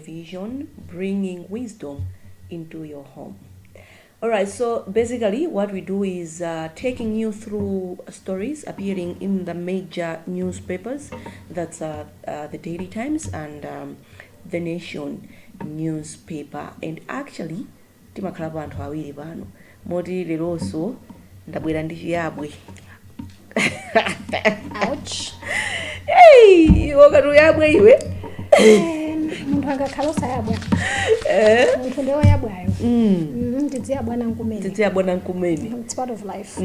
vision, bringing wisdom into your home. All right, so basically what we do is taking you through stories appearing in the major newspapers. That's the Daily Times and the Nation newspaper. And actually, timakhala panthu awiri pano. Moti leronso ndabwera ndi chiyabwe. Ouch. Hey, wakati uyabwe iwe. Muntu angakhala yabwa. Muntu ndio yabwayo. Tidziyabwana nkumene. Tidziyabwana nkumene. It's part of life.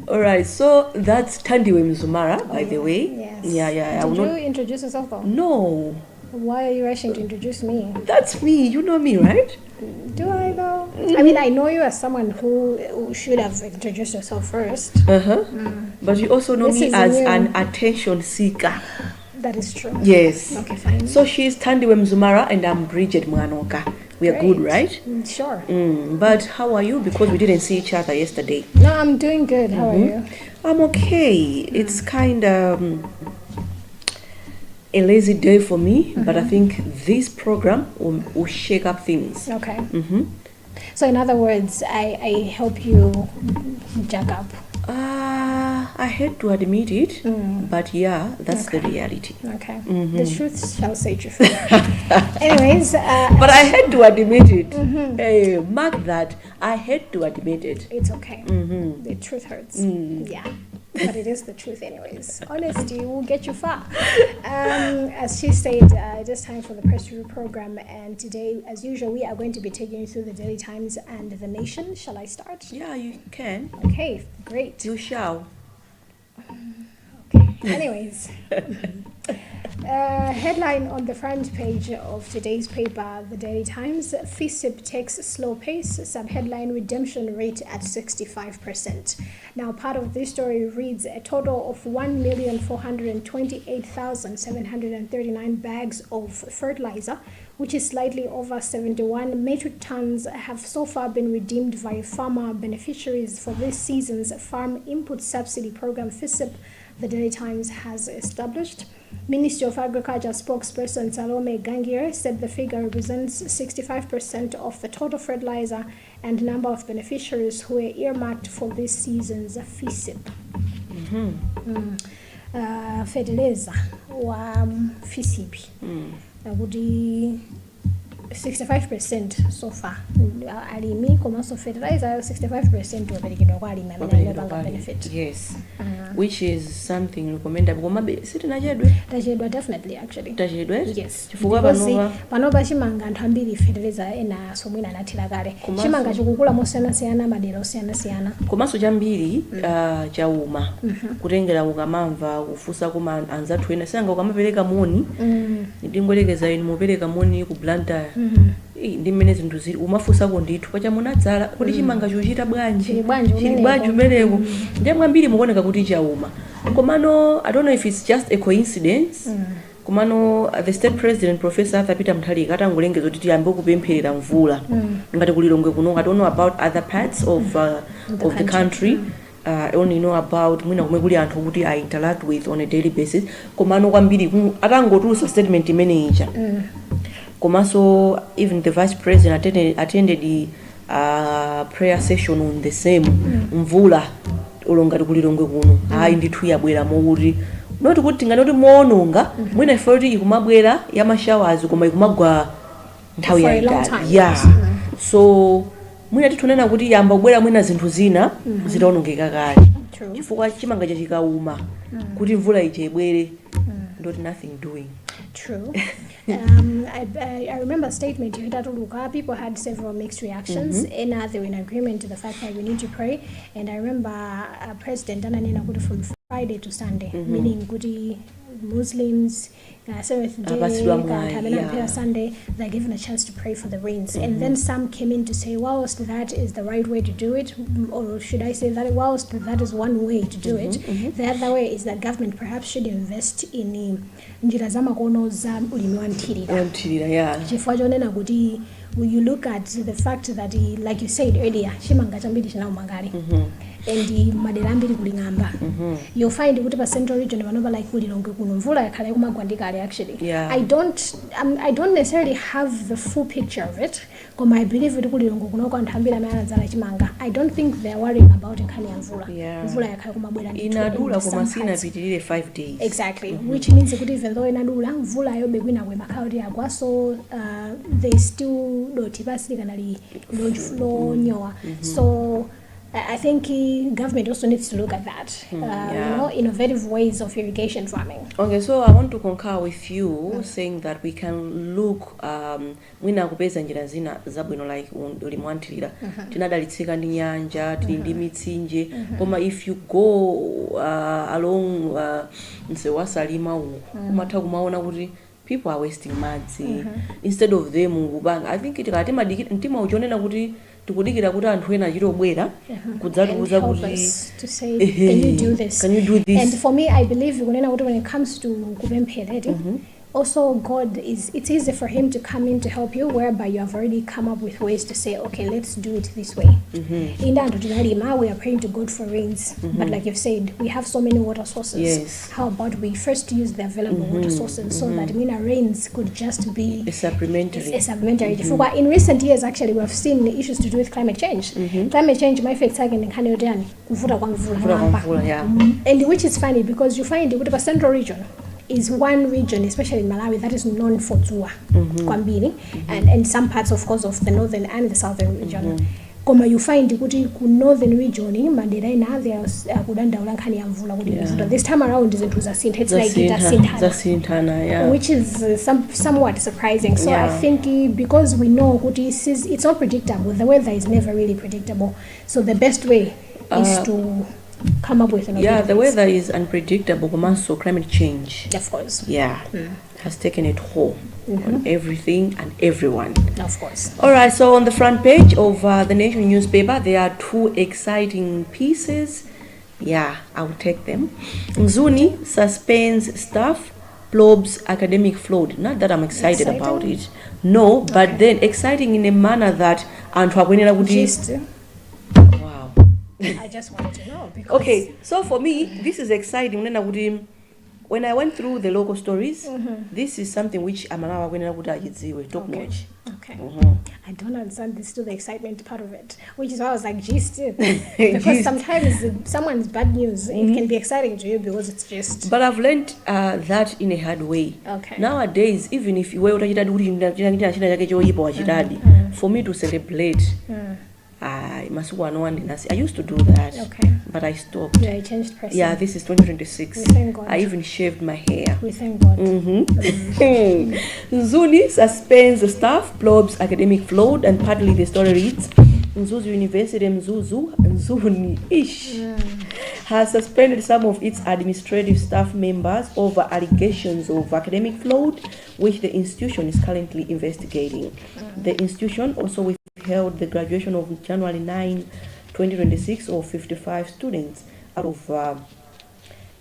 All right, so that's Thandiwe Mzumara, by the way. Yes. Yeah. Did you introduce yourself though? No. Why are you rushing to introduce me? That's me. You know me, right? Do I though? I mean, I know you as someone who should have introduced yourself first. But you also know me as an attention seeker. That is true. Yes. Okay, fine. So she's Thandiwe Mzumara and I'm Bridget Mwanoka. We are good, right? Sure. But how are you? Because we didn't see each other yesterday. No, I'm doing good. How are you? I'm okay. It's kind of a lazy day for me, but I think this program will shake up things. Okay. So in other words, I help you jack up. I hate to admit it, but yeah, that's the reality. Okay. The truth shall set you free. Anyways. But I hate to admit it. Hey, mark that. I hate to admit it. It's okay. The truth hurts. Yeah. But it is the truth anyways. Honesty will get you far. As she said, it is time for the Press Review program, and today, as usual, we are going to be taking you through the Daily Times and the Nation. Shall I start? Yeah, you can. Okay, great. You shall. Okay. Anyways. Headline on the front page of today's paper, the Daily Times, FISIP takes slow pace, subheadline redemption rate at 65%. Now, part of this story reads a total of 1,428,739 bags of fertilizer, which is slightly over 71 metric tons, have so far been redeemed by farmer beneficiaries for this season's Farm Input Subsidy Program, FISIP, the Daily Times has established. Ministry of Agriculture spokesperson Salome Gangier said the figure represents 65% of the total fertilizer and number of beneficiaries who were earmarked for this season's FISIP. Fertilizer wa FISIP. Would 65% so far. Alimi komanso fertilizer 65% waperekedwa kwa alimi amene anapanga benefit. Yes. Which is something recommendable. Komabe sitinachedwe. Tachedwa definitely actually. Tachedwe? Yes. Chifukwa panopa chimanga anthu ambiri fertilizer ena somwina anathira kale. Chimanga chikukula mosiyanasiyana madera osiyanasiyana. Komanso chambiri chauma. Kutengera ukamamva kufusa kuma anzathu ena sanga ukamapereka moni. Ndingolekeza inu mupereka moni ku Luntha. Ndi mmene zinthu zili umafusako ndithu pacha munadzala kuti chimanga chochita bwanji umeneko ndiye mwambiri mukuoneka kuti chauma komano I don't know if it's just a coincidence komano the state president Professor Arthur Peter Mutharika atangolengeza kuti tiyambe kupempherera mvula ngati kulilongwe kuno I don't know about other parts of the country. I only know about mwina kumwe kuli anthu kuti I interact with on a daily basis komano kwambiri atangotulutsa statement imene ija komanso even the vice president attended the prayer session on the same mvula olongati kulilongwe kuno hayi ndithu yabwera mokuti noti kuti tingati moononga mwina ife kuti ikumabwera ya mashawazi koma ikumagwa nthawi ya so mwina titunena kuti yamba kubwera mwina zinthu zina zitaonongeka kale chifukwa chimanga chachikauma kuti mvula ije ibwere ndoti nothing doing. True. I remember a statement you had to look up. People had several mixed reactions. And they were in agreement to the fact that we need to pray. And I remember President Ananena Kuti from Friday to Sunday, meaning Kuti Muslims, Seventh Day, Sunday, they're given a chance to pray for the rains. And then some came in to say, whilst that is the right way to do it, or should I say that whilst that is one way to do it, the other way is that government perhaps should invest in njira zamakono za ulimi wa nthirira. Chifukwa chonena kuti when you look at the fact that like you said earlier, chimanga chambiri chinauma kale. And madera ambiri kuling'amba. You'll find kuti pa central region panopa like kulilongwe kuno kuno mvula yakhala kumagwandikale actually. Yeah. I don't necessarily have the full picture of it, but I believe it kuli longo kuno kwa ntambira amene anadzala chimanga. I don't think they're worrying about nkhani ya mvula. Yeah. Mvula yakhala kumabwera ndithu. Inadula koma sinapitirire 5 days. Exactly. Which means kuti even though inadula mvula yobe kwina kwe makhauri agwa, so they still doti basilikanali lo nyowa. So I think government also needs to look at that, you know, innovative ways of irrigation farming. Okay, so I want to concur with you saying that we can look mwina kupeza njira zina zabwino like ulimwantilira tinadalitsika ndi nyanja tili ndi mitsinje koma if you go along msewasalima uko umatha kumaona kuti people are wasting madzi instead of them kubanga. I think tikati mtima uchonena kuti tikudikira kuti anthu ena achitobwera kudzatiuza kuti to say can you do this. And for me, I believe when it comes to kupempherera, also God it's easy for him to come in to help you, whereby you have already come up with ways to say, okay, let's do it this way. We are praying to God for rains, but like you've said, we have so many water sources. Yes. How about we first use the available water sources so that rains could just be a supplementary. In recent years, actually, we have seen issues to do with climate change. Climate change might affect and which is funny because you find the central region is one region, especially in Malawi, that is known for Zua, Kwambini, and some parts, of course, of the northern and the southern region. Koma you find the northern region, Mandela and others, this time around, it's like Sintana, which is somewhat surprising. So I think because we know it's not predictable, the weather is never really predictable. So the best way is to come up with another the weather is unpredictable, so climate change, of course, has taken a toll on everything and everyone, of course. All right, so on the front page of the Nation newspaper there are 2 exciting pieces. I will take them. Mzuni suspends staff, probes academic fraud. Not that I'm excited about it, no, but then exciting in a manner that I just wanted to know because okay, so for me this is exciting. When I went through the local stories, this is something which I'm top notch. Okay. I don't understand this to the excitement part of it, which is why I was like, gist. Because sometimes someone's bad news, it can be exciting to you because it's just. But I've learned that in a hard way. Okay. Nowadays, even if you were for me to celebrate, I used to do that, but I stopped. Yeah, I changed person. Yeah, this is 2026. We thank God. I even shaved my hair. We thank God. Zuni suspends staff, probes academic fraud, and partly the story reads, Mzuzu University Mzuni has suspended some of its administrative staff members over allegations of academic fraud, which the institution is currently investigating. The institution also withheld the graduation of January 9, 2026 of 55 students out of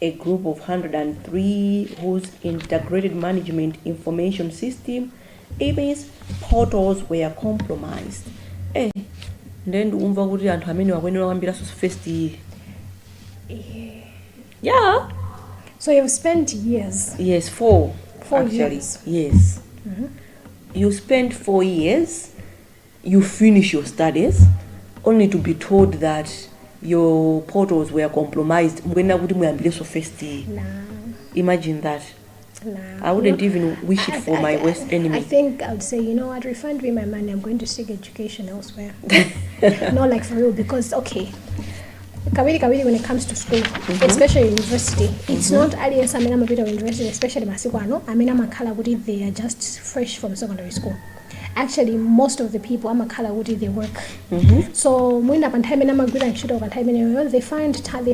a group of 103 whose integrated management information system EMS portals were compromised. Then umva kuti anthu amene wakwenera kwambira first year. Yeah. So you've spent years. Yes, 4 actually. Years. Yes. You spent 4 years, you finish your studies, only to be told that your portals were compromised. First year. Nah. Imagine that. Nah. I wouldn't even wish it for my worst enemy. I think I would say, you know what, refund me my money, I'm going to seek education elsewhere. Not like for real, because okay, Kawiri when it comes to school, especially university, it's not alias I'm a bit of university, especially Masikwano, they are just fresh from secondary school. Actually, most of the people I'm a color they work. So when up and time they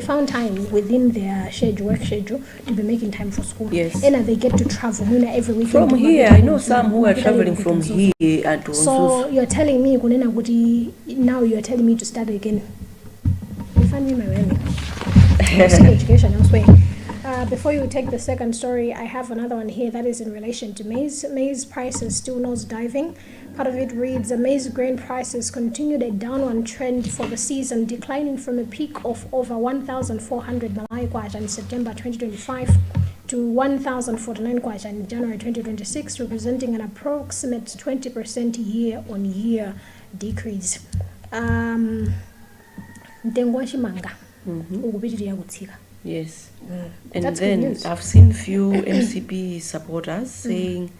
found time within their work schedule to be making time for school. Yes. And they get to travel every week. From here, I know some who are traveling from here and to so you're telling me now you're telling me to start again. Refund me my money. Education elsewhere. Before you take the second story, I have another one here that is in relation to maize. Maize prices still nose diving. Part of it reads, the maize grain prices continued a downward trend for the season, declining from a peak of over 1,400 Malai kwacha in September 2025 to 1,049 kwacha in January 2026, representing an approximate 20% year-on-year decrease. Mtengo wa chimanga ukupitirira kutsika. Yes. And That's then good news. I've seen few MCP supporters saying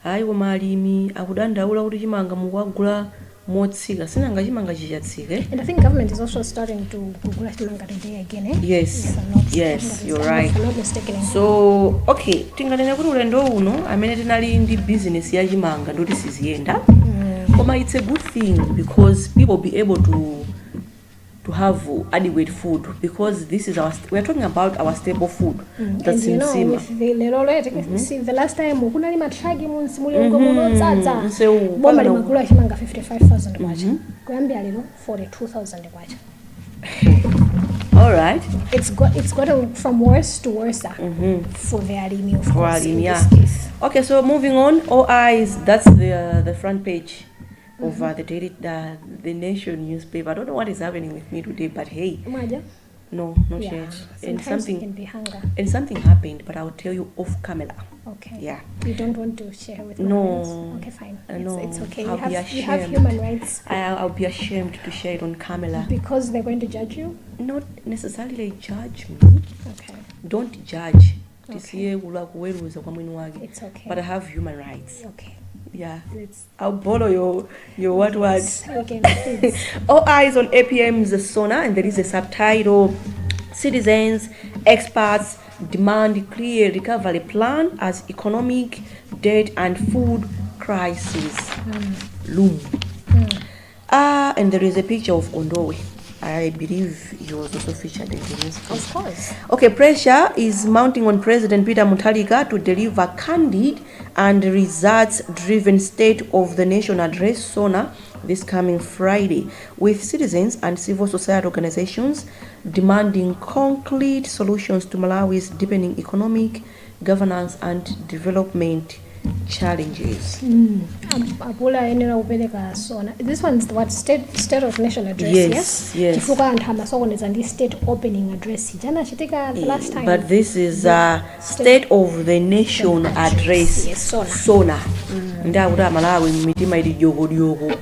hayi komalimi akudandaula kuti chimanga mukwagula motsika sinanga chimanga chichatsike. And I think government is also starting to kugula chimanga today again, eh? Yes. Yes, you're right. If I'm not mistaken. So, okay, tinganene kuti ulendo uno amene tinali ndi business ya chimanga ndoti siziyenda. Koma it's a good thing because people be able to have adequate food because this is we are talking about our staple food. That's and you know, Nsima. with the lero see the last time kuna lima tragi munsi mulingo munodzadza So boma limakula chimanga 55,000 kwacha kuyambira lero 42,000 kwacha. All right. It's gotten from worse to worse for the alimi, of course, in Yeah. this case. Okay, so moving on. All eyes. That's the front page of the Nation newspaper. I don't know what is happening with me today, but hey, Maja? no, not Yeah. yet. Sometimes it can be hunger. And something happened, but I'll tell you off camera. Okay. Yeah. You don't want to share with No. me? Okay, fine. No. It's okay. I'll be You have ashamed. human rights. I'll be ashamed to share it on camera. Because they're going to judge you? Not necessarily judge me. Okay. Don't judge. Okay. Tisiye kula kuweruza kwa mwini wake. It's okay. But I have human rights. Okay. Yeah. Let's I'll borrow your what words. okay, please. All eyes on APM's SONA, and there is a subtitle: Citizens, experts demand clear recovery plan as economic, debt, and food crisis loom. And there is a picture of Ondowe. I believe he was also featured in the news. Of course. Okay, pressure is mounting on President Peter Mutharika to deliver candid and results-driven State of the Nation address SONA this coming Friday, with citizens and civil society organizations demanding concrete solutions to Malawi's deepening economic, governance and development challenges. Apula enera upeleka SONA. This one's what state of nation address, Yes, yes. Chifuka and Hamasogoneza ndi state opening address. Jana chitika the last time. But this is a State of the Nation address. Yes, SONA. SONA. Ndakuti Malawi mitima ili jogo.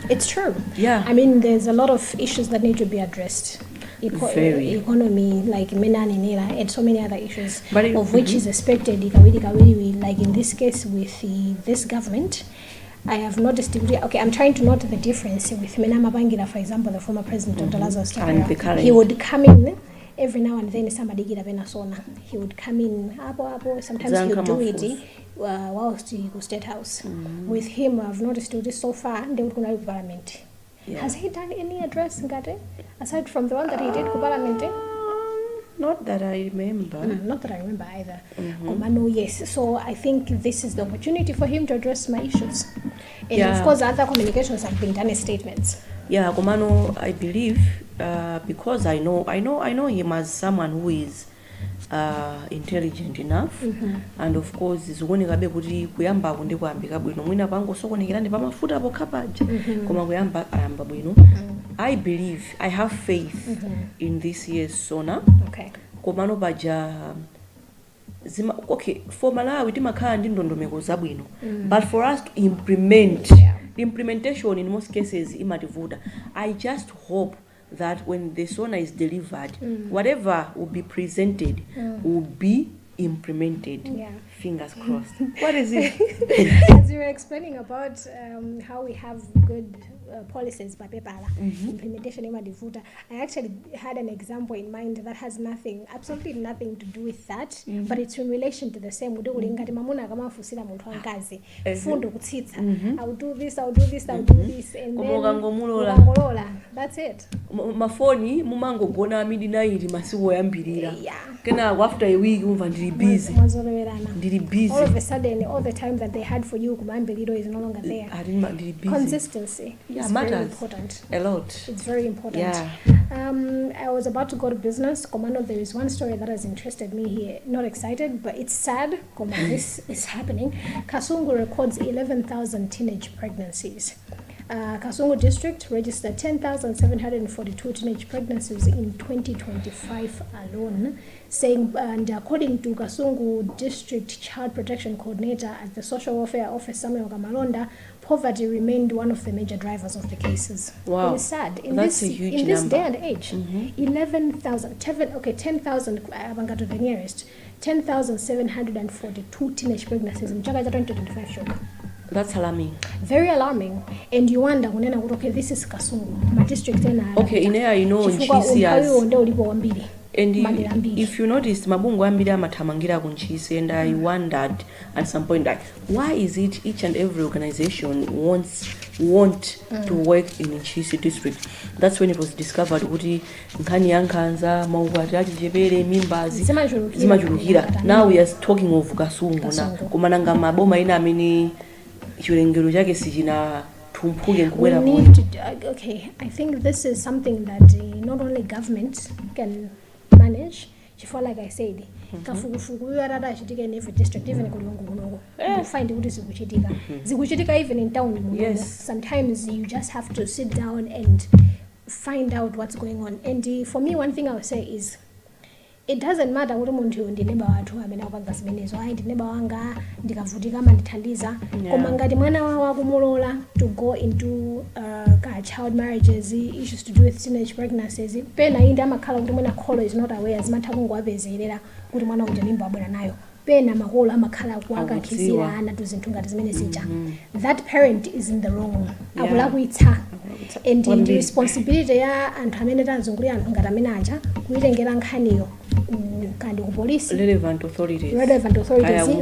It's true. Yeah. I mean, there's a lot of issues that need to be addressed. Very. Economy, like Menani Nila, and so many other issues, But of which is expected, like in this case with this government. I have noticed, okay, I'm trying to note the difference with Menama Bangila, for example, the former president of Lazarus And the current. He would come in every now and then, somebody get a SONA. He would come in, sometimes he would do it whilst he was State House. With him, I've noticed this so far, they would go to Parliament. Yeah. Has he done any address, Ngate? Aside from the one that he did to Parliament? Not that I remember. Not that I remember either. No, yes. So I think this is the opportunity for him to address my issues. And of course, other communications have been done as statements. Yeah, Komano, I believe, because I know him as someone who is intelligent enough, and of course zikuoneka be kuti kuyamba kunde kuyambika bwino mwina pango sokonekera pamafuta pokapaja koma kuyamba ayamba bwino. I believe, I have faith in this year's SONA. Okay. Komano paja okay, for Malawi timakhala ndi ndondomeko zabwino, but for us to implement, the implementation in most cases imativuta. I just hope that when the SONA is delivered, whatever will be presented will be implemented. Yeah. Fingers crossed. What is it? As you were explaining about how we have good policies by paper, implementation in Madivuta, I actually had an example in mind that has absolutely nothing to do with that, but it's in relation to the same. I'll do this, I'll do this, and then that's it. Mafoni mumango gona midnight masiku oyambirira. Yeah. Kena after a week umva ndiri busy. All of a sudden, all the time that they had for you, Kumambilido is no longer there. Consistency is very important. A lot. It's very important. Yeah. I was about to go to business. Commando, there is one story that has interested me here. Not excited, but it's sad. This is happening. Kasungu records 11,000 teenage pregnancies. Kasungu district registered 10,742 teenage pregnancies in 2025 alone, saying, and according to Kasungu district child protection coordinator at the social welfare office, Samuel Kamalonda, poverty remained one of the major drivers of the cases. Wow. It is sad. That's a huge in this number. day and age, 10,000, I'm going to the nearest, 10,742 teenage pregnancies in Chaka 2025 shock. That's alarming. Very alarming. And you wonder, okay, this is Kasungu, my district. Okay, in here, you know, in GCS. And if you noticed, mabungu ambiri amathamangira kunchisi, and I wondered at some point, like, why is it each and every organization want to work in Nchisi district? That's when it was discovered kuti nkhani yankhanza maukwati achichepere mimbazi zimachulukira. Now we are talking of Kasungu na kumananga maboma ina amene chilengero chake sichina tumpuke kubwera point. Okay, I think this is something that not only government can manage. Like I said, kafukufuku yarada achitika in every district, even kulungu you find kuti zikuchitika even in town. Yes. Sometimes you just have to sit down and find out what's going on. And for me, one thing I would say is, it doesn't matter kuti munthu ndi neighbor wathu amene akupanga zimenezo, ayi ndi neighbor wanga ndikavutika mandithandiza, koma ngati mwana wawo akumulola to go into child marriages, issues to do with teenage pregnancies, pena inde amakhala kuti mwina kholo is not aware, zimatha kungowapezerera kuti mwana uja mimba abwera nayo, pena makolo amakhala kuwakakizira ana tuzinthu ngati zimene zija. That parent is in the wrong. Akulakwitsa. And the responsibility ya anthu amene tazungulira anthu ngati amene aja kuitengera nkhaniyo kandi ku police, relevant authorities,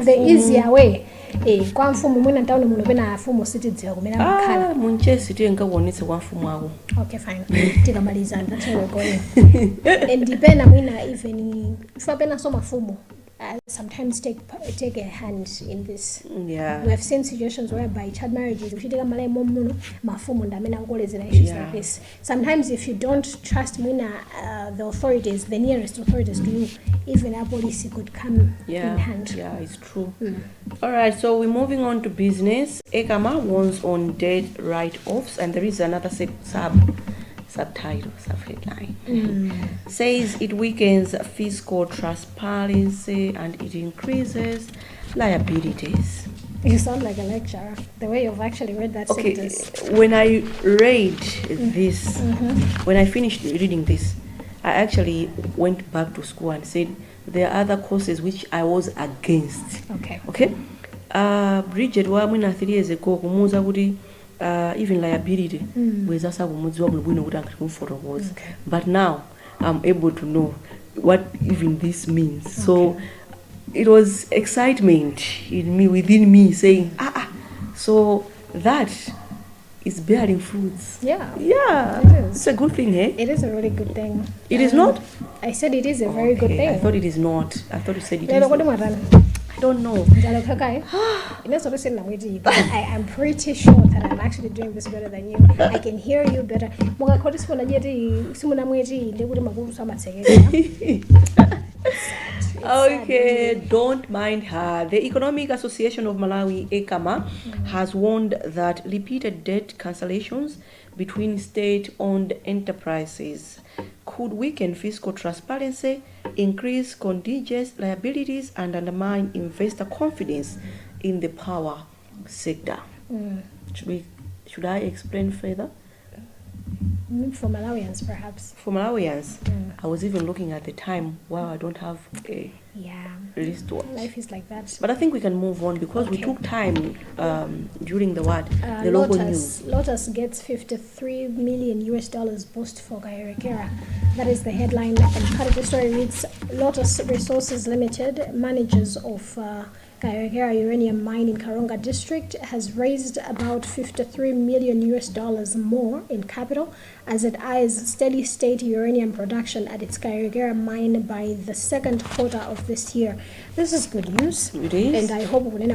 the easier way. Kwa mfumu mwina ntawuni muno pena afumu sitidziwa kumene amakhala. Munchesi tiyenga kuonetse kwa mfumu ako. Okay, fine. Tikamalizana, that's how we're going. And pena mwina even ifa pena so mafumu sometimes take a hand in this. Yeah. We have seen situations whereby child marriages, if you take a malay mom, mafumu ndamena ngolezera issues like this. Sometimes if you don't trust the authorities, the nearest authorities to you, even a police could come in hand. Yeah, it's true. All right, so we're moving on to business. Ekama warns on debt write-offs, and there is another subheadline. Says it weakens fiscal transparency and it increases liabilities. You sound like a lecturer, the way you've actually read that sentence. When I read this, when I finished reading this, I actually went back to school and said there are other courses which I was against. Okay. Bridget wa mwina 3 years ago kumuza kuti even liability was also but now I'm able to know what even this means. So it was excitement within me saying so that is bearing fruits. It's a good thing. It is a really good thing. It is not? I said it is a very good thing. I thought it is not. I thought you said it is not. I don't know. I am pretty sure that I'm actually doing this better than you. I can hear you better. Okay, don't mind her. The Economic Association of Malawi, ECAMA, has warned that repeated debt cancellations between state-owned enterprises could weaken fiscal transparency, increase contingent liabilities, and undermine investor confidence in the power sector. Should I explain further? For Malawians, perhaps. For Malawians, I was even looking at the time. Wow, I don't have a list to watch. Life is like that. But I think we can move on because we took time during the local news. Lotus gets $53 million boost for Kairekera. That is the headline. And part of the story reads, Lotus Resources Limited, managers of Kairekera uranium mine in Karonga district, has raised about $53 million more in capital as it eyes steady state uranium production at its Kairekera mine by the second quarter of this year. This is good news. It is. And I hope and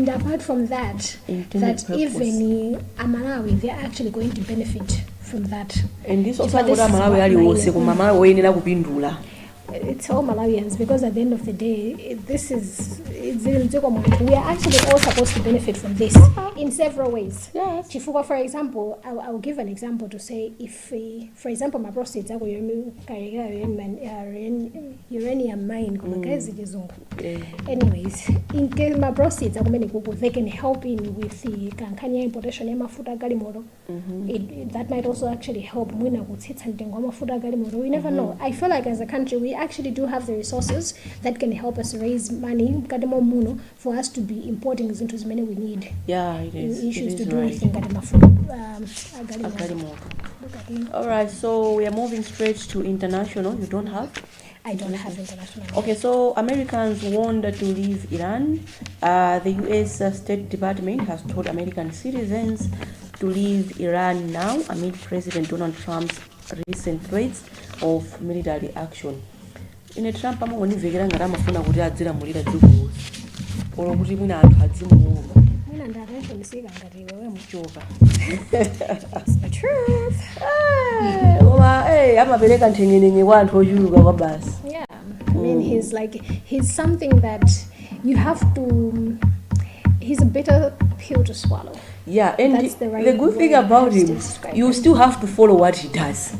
apart from that, even Malawi, they're actually going to benefit from that. And this also Malawi it's all Malawians, because at the end of the day, this is we are actually all supposed to benefit from this in several ways. Yes. Chifukwa, for example, I'll give an example to say if, for example, my proceeds are uranium mine, anyways, in case my proceeds are they can help in with the kankanya importation of mafuta galimoro. That might also actually help. We never know. I feel like as a country, we actually do have the resources that can help us raise money for us to be importing into as many we need. Yeah, it is. Issues it is to do right. with All right, so we are moving straight to international. You don't have? I don't have international. Okay, so Americans warned to leave Iran. The U.S. State Department has told American citizens to leave Iran now amid President Donald Trump's recent threats of military action. In a Trump amangonivikira ngati amafuna kuti adzilamulira dziko olo kuti mwina anthu adzimuona. Mwina ndatensionisika ngati wewe Muchoka. It's the truth. Koma amapereka nthengenenge kwa anthu ochuluka kwa basi. Yeah, I mean he's something that you have to. He's a bitter pill to swallow. Yeah, and the good thing about him, you still have to follow what he does.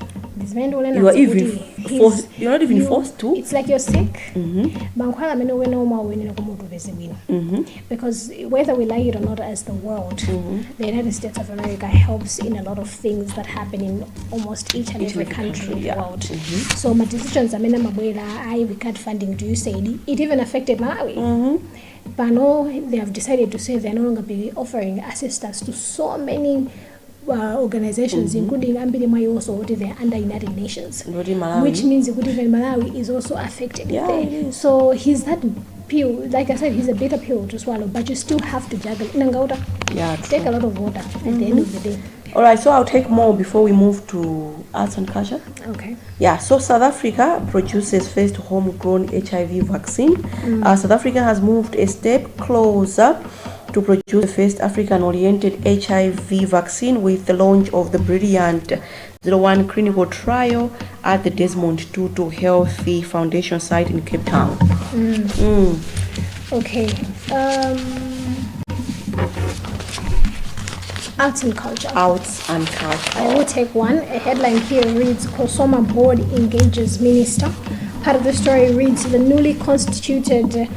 You are even forced. You're not even forced to. It's like you're sick. Because whether we like it or not, as the world, the United States of America helps in a lot of things that happen in almost each and every country in the world. So my decisions, we cut funding to USAID. It even affected Malawi. But no, they have decided to say they're no longer be offering assistance to so many organizations, including Ambili also, they're under United Nations, which means even Malawi is also affected. Yeah, so he's that pill, like I said, he's a bitter pill to swallow, but you still have to juggle. Yeah, take a lot of water at the end of the day. All right, so I'll take more before we move to arts and culture. Okay. Yeah, so South Africa produces first homegrown HIV vaccine. South Africa has moved a step closer to produce the first African-oriented HIV vaccine with the launch of the Brilliant 01 clinical trial at the Desmond Tutu Healthy Foundation site in Cape Town. Okay. Arts and culture. Arts and culture. I will take one. A headline here reads, Kosoma Board engages minister. Part of the story reads, the newly constituted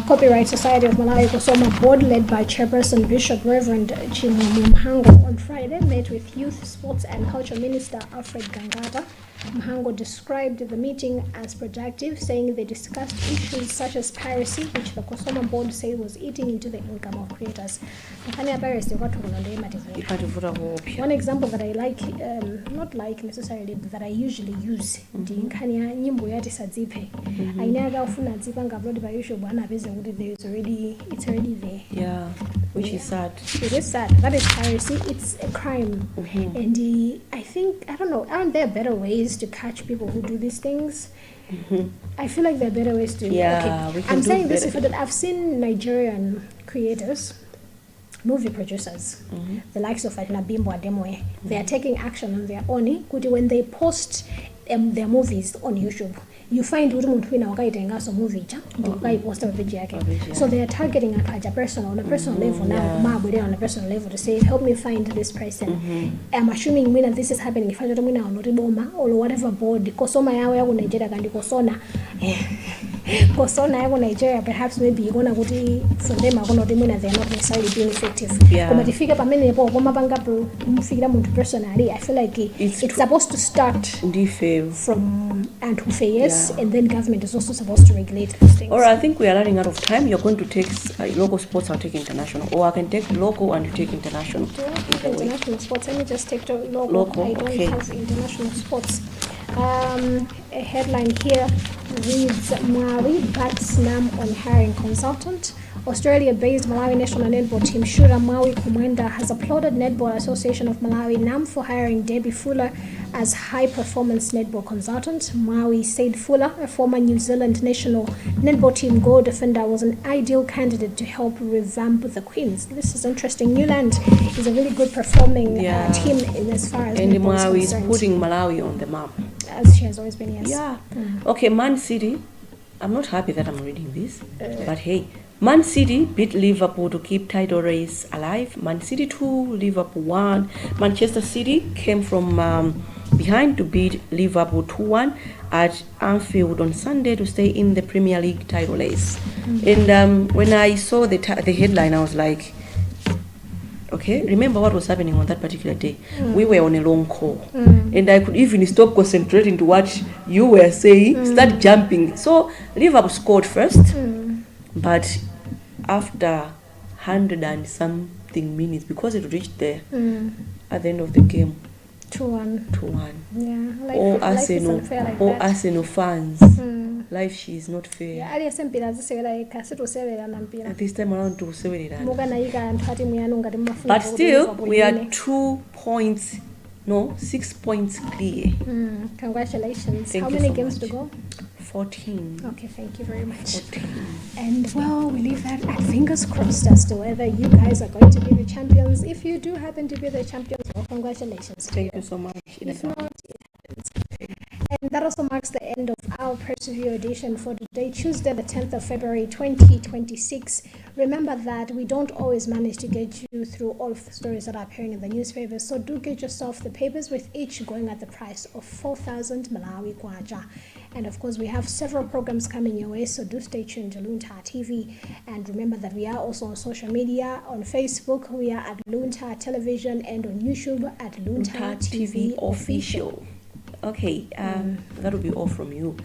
Copyright Society of Malawi Kosoma Board, led by Chairperson Bishop Reverend Chimumu Mhango, on Friday met with Youth, Sports and Culture Minister Alfred Gangata. Mhango described the meeting as productive, saying they discussed issues such as piracy, which the Kosoma Board said was eating into the income of creators. One example that I like, not like necessarily, but that I usually use, it's already there. Yeah, which is sad. It is sad. That is piracy. It's a crime. And I think, I don't know, aren't there better ways to catch people who do these things? I feel like there are better ways to. Yeah, we can I'm do saying this better. if I've seen Nigerian creators, movie producers, the likes of Bimbo Ademoye, they are taking action on their own. When they post their movies on YouTube, you find movie so they are targeting a person on a personal level now, on a personal level to say, help me find this person. I'm assuming when this is happening, if I don't know or whatever board, Kosoma yawe Nigeria kandi Kosona Nigeria, perhaps maybe you're gonna go to for them are gonna they're not necessarily being effective. But if you get personally, I feel like it's supposed to start from and who yes, and then government is also supposed to regulate these things. Or I think we are running out of time. You're going to take local sports, I'll take international. Or I can take local and you take international. International sports. Let me just take the local. I don't have international sports. A headline here reads, Malawi bats NAM on hiring consultant. Australia-based Malawi national netball team Shura Maui Kumwenda has applauded Netball Association of Malawi NAM for hiring Debbie Fuller as high-performance netball consultant. Maui said Fuller, a former New Zealand national netball team goal defender, was an ideal candidate to help revamp the Queens. This is interesting. Newland is a really good performing team in as far as netball is concerned. And Malawi is putting Malawi on the map. As she has always been, yes. Yeah. Okay, Man City. I'm not happy that I'm reading this, but hey, Man City beat Liverpool to keep title race alive. Man City 2, Liverpool 1. Manchester City came from behind to beat Liverpool 2-1 at Anfield on Sunday to stay in the Premier League title race. And when I saw the headline, I was like, okay, remember what was happening on that particular day. We were on a long call, and I could even stop concentrating to what you were saying, start jumping. So Liverpool scored first, but after 100 and something minutes, because it reached there at the end of the game, 2-1. 2-1. Yeah, All life is unfair like that. Arsenal fans, life she is not fair. Yeah, ali esempila zisewela ikasi tusewela mpira. At this time around to 7. Muka naika anthu ati muyanu ngati mafuna. But still, we are 2 points, no, 6 points clear. Congratulations. Thank How you many so games much. to go? 14. Okay, thank you very much. 14. And well, we leave that at fingers crossed as to whether you guys are going to be the champions. If you do happen to be the champions, well, congratulations. Thank you so much. If not, it happens. And that also marks the end of our Persevere edition for today, Tuesday, the 10th of February, 2026. Remember that we don't always manage to get you through all of the stories that are appearing in the newspapers, so do get yourself the papers, with each going at the price of 4,000 Malawi Kwacha. And of course, we have several programs coming your way, so do stay tuned to Luntha TV. And remember that we are also on social media. On Facebook, we are at Luntha Television, and on YouTube at Luntha TV Official. Okay, that will be all from you.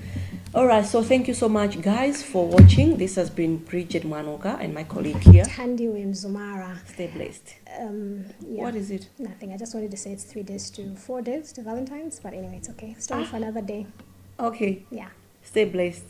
All right, so thank you so much, guys, for watching. This has been Bridget Manoka and my colleague here. Tandy Zumara. Stay blessed. Yeah. What is it? Nothing. I just wanted to say it's 3 days to 4 days to Valentine's, but anyway, it's okay. Story for another day. Okay. Yeah. Stay blessed.